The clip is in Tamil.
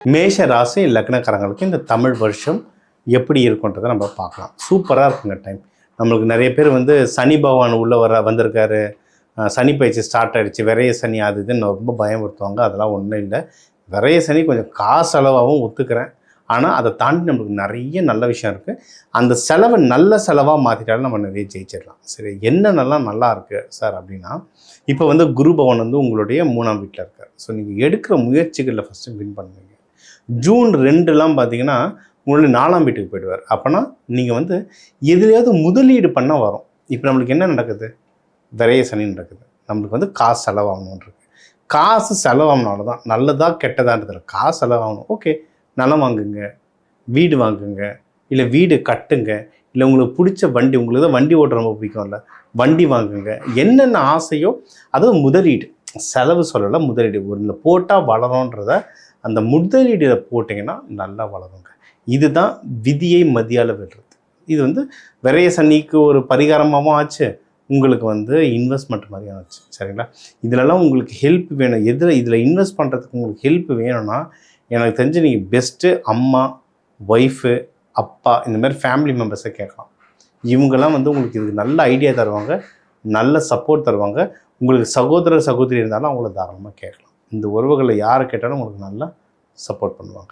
மேஷ ராசி லக்னக்காரங்களுக்கு இந்த தமிழ் வருஷம் எப்படி இருக்குன்றதை நம்ம பார்க்கலாம். சூப்பராக இருக்குங்க டைம். நம்மளுக்கு நிறைய பேர் வந்து சனி பகவான் உள்ளே வந்திருக்காரு, சனி பயிற்சி ஸ்டார்ட் ஆகிடுச்சு, விரைய சனி அது இதுன்னு ரொம்ப பயமுறுத்துவாங்க. அதெல்லாம் ஒன்றும் இல்லை. விரைய சனி கொஞ்சம் காசு செலவாகவும் ஒத்துக்கிறேன். ஆனால் அதை தாண்டி நம்மளுக்கு நிறைய நல்ல விஷயம் இருக்குது. அந்த செலவை நல்ல செலவாக மாற்றிட்டாலும் நம்ம நிறைய ஜெயிச்சிடலாம். சரி, என்னென்னலாம் நல்லா இருக்குது சார் அப்படின்னா, இப்போ வந்து குரு பகவான் வந்து உங்களுடைய 3ஆம் வீட்டில் இருக்கார். ஸோ நீங்கள் எடுக்கிற முயற்சிகளில் ஃபஸ்ட்டு வின் பண்ணுவீங்க. ஜூன் 2லாம் பார்த்தீங்கன்னா உங்களுடைய 4ஆம் வீட்டுக்கு போயிடுவார். அப்போனா நீங்கள் வந்து எதுலையாவது முதலீடு பண்ண வரும். இப்போ நம்மளுக்கு என்ன நடக்குது? விரைய சனி நடக்குது. நம்மளுக்கு வந்து காசு செலவாகணுன்றது. காசு செலவாகனால தான் நல்லதா கெட்டதான்றதில்ல, காசு செலவாகணும். ஓகே, நிலம் வாங்குங்க, வீடு வாங்குங்க, இல்லை வீடு கட்டுங்க, இல்லை உங்களுக்கு பிடிச்ச வண்டி, உங்களுக்கு தான் வண்டி ஓட்ட ரொம்ப பிடிக்கும்ல, வண்டி வாங்குங்க. என்னென்ன ஆசையோ அதாவது முதலீடு, செலவு சொல்லலை, முதலீடு ஒன்றில் போட்டால் வளரும்ன்றத அந்த முதலீடில் போட்டிங்கன்னா நல்லா வளருங்க. இதுதான் விதியை மதியால் வெல்றது. இது வந்து விரைய சனிக்கு ஒரு பரிகாரமாகவும் ஆச்சு, உங்களுக்கு வந்து இன்வெஸ்ட்மெண்ட் மாதிரியும் ஆச்சு. சரிங்களா? இதிலெல்லாம் உங்களுக்கு ஹெல்ப் வேணும். இதில் இன்வெஸ்ட் பண்ணுறதுக்கு உங்களுக்கு ஹெல்ப் வேணும்னா எனக்கு தெரிஞ்சு நீங்கள் பெஸ்ட்டு அம்மா, ஒய்ஃபு, அப்பா, இந்த மாதிரி ஃபேமிலி மெம்பர்ஸை கேட்கலாம். இவங்கெல்லாம் வந்து உங்களுக்கு இதுக்கு நல்ல ஐடியா தருவாங்க, நல்ல சப்போர்ட் தருவாங்க. உங்களுக்கு சகோதரர் சகோதரி இருந்தாலும் அவங்கள தாராளமாக கேட்கலாம். இந்த உறவுகளை யாரை கேட்டாலும் உங்களுக்கு நல்லா சப்போர்ட் பண்ணுவாங்க.